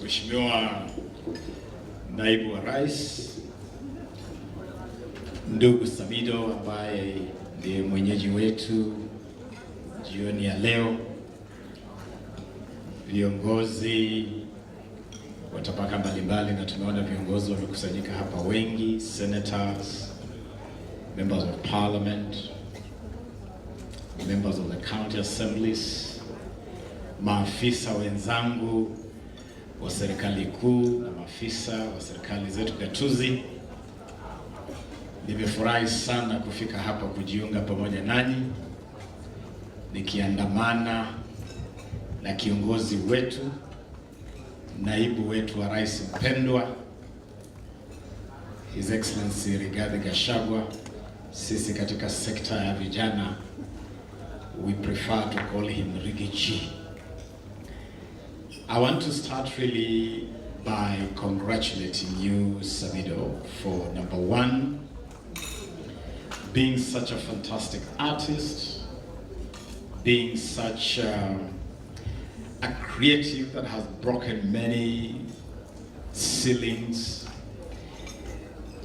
Mheshimiwa Naibu wa Rais, ndugu Samido ambaye ndiye mwenyeji wetu jioni ya leo, viongozi wa tabaka mbalimbali, na tunaona viongozi wamekusanyika hapa wengi, senators, members of parliament, members of the county assemblies, maafisa wenzangu wa serikali kuu na maafisa wa serikali zetu gatuzi. Nimefurahi sana kufika hapa kujiunga pamoja nanyi, nikiandamana na kiongozi wetu, naibu wetu wa rais mpendwa, His Excellency Rigathi Gachagua. Sisi katika sekta ya vijana, we prefer to call him Rigiji. I want to start really by congratulating you, Samido, for number one, being such a fantastic artist, being such a creative that has broken many ceilings,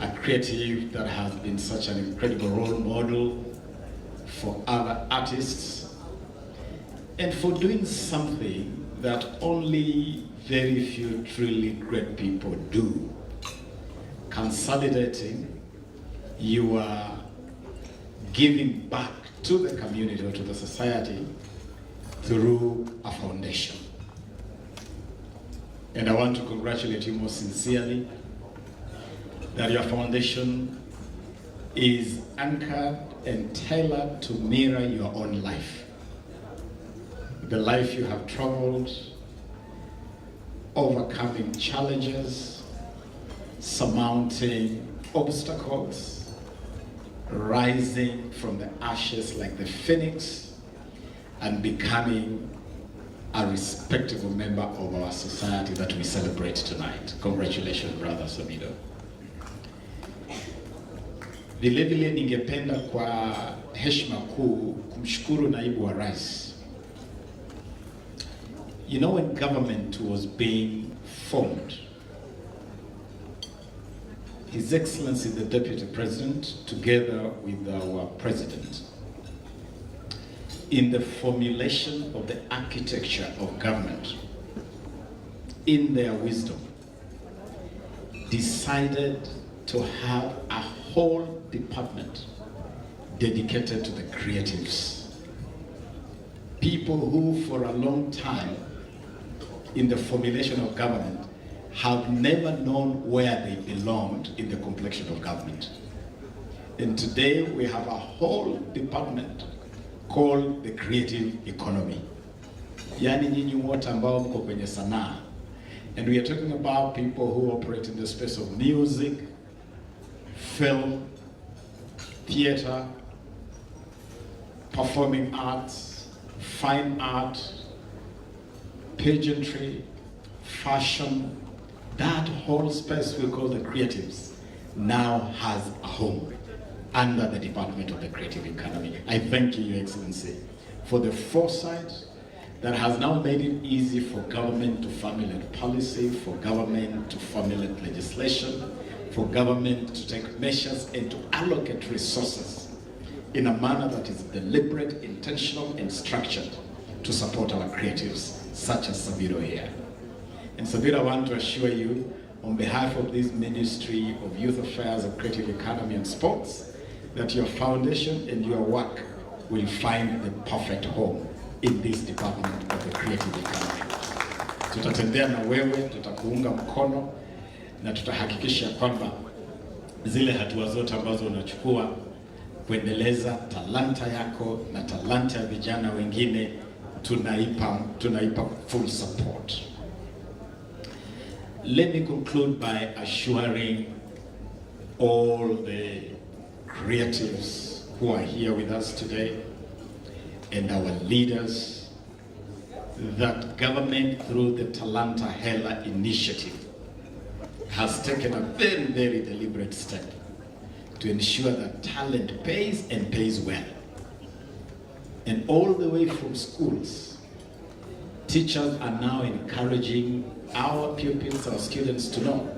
a creative that has been such an incredible role model for other artists, and for doing something that only very few truly great people do. Consolidating, you are giving back to the community or to the society through a foundation. And I want to congratulate you most sincerely that your foundation is anchored and tailored to mirror your own life. The life you have traveled, overcoming challenges, surmounting obstacles, rising from the ashes like the phoenix, and becoming a respectable member of our society that we celebrate tonight. Congratulations, brother Samido. Vile vile ningependa kwa heshima kuu kumshukuru naibu wa rais. You know, when government was being formed, His Excellency the Deputy President, together with our President, in the formulation of the architecture of government, in their wisdom, decided to have a whole department dedicated to the creatives. People who for a long time in the formulation of government have never known where they belonged in the complexion of government. And today we have a whole department called the creative economy. Yani nyinyi wote ambao mko kwenye sanaa. And we are talking about people who operate in the space of music, film, theater, performing arts, fine art, pageantry, fashion. That whole space we call the creatives now has a home under the Department of the Creative Economy. I thank you, Your Excellency, for the foresight that has now made it easy for government to formulate policy, for government to formulate legislation, for government to take measures and to allocate resources in a manner that is deliberate, intentional, and structured to support our creatives, such as Samido here. And Samido, I want to assure you, on behalf of this Ministry of Youth Affairs and Creative Economy and Sports, that your foundation and your work will find the perfect home in this department of the creative economy. Tutatembea na wewe, tutakuunga mkono, na tutahakikisha kwamba zile hatua zote ambazo unachukua kuendeleza talanta yako na talanta ya vijana wengine tunaipa full support. Let me conclude by assuring all the creatives who are here with us today and our leaders that government, through the Talanta Hela initiative, has taken a very, very deliberate step to ensure that talent pays and pays well. And all the way from schools teachers are now encouraging our pupils, our students to know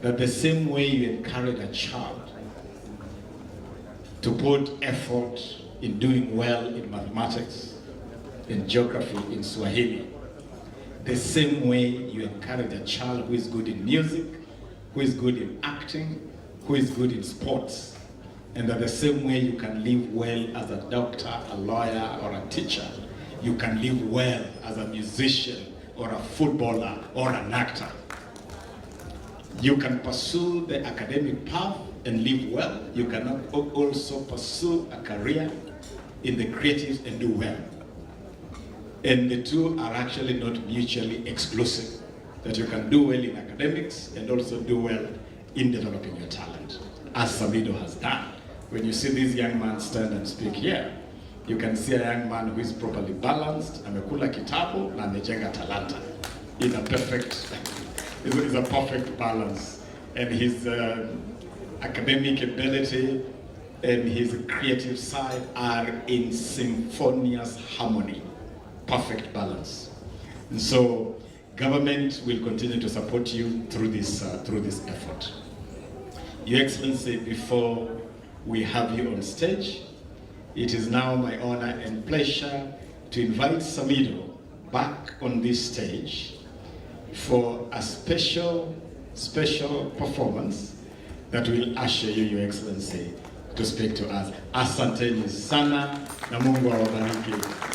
that the same way you encourage a child to put effort in doing well in mathematics, in geography, in Swahili, the same way you encourage a child who is good in music, who is good in acting, who is good in sports, and that the same way you can live well as a doctor, a lawyer, or a teacher, you can live well as a musician, or a footballer, or an actor. You can pursue the academic path and live well. You can also pursue a career in the creatives and do well. And the two are actually not mutually exclusive. That you can do well in academics and also do well in developing your talent, as Samido has done. When you see this young man stand and speak here, you can see a young man who is properly balanced, amekula kitabu na amejenga talanta. In a perfect, is a perfect balance. And his academic ability and his creative side are in symphonious harmony. Perfect balance. And so government will continue to support you through this effort. Your Excellency, before we have you on stage, it is now my honor and pleasure to invite Samido back on this stage for a special performance that will usher you, Your Excellency, to speak to us. Asanteni sana na Mungu awabariki.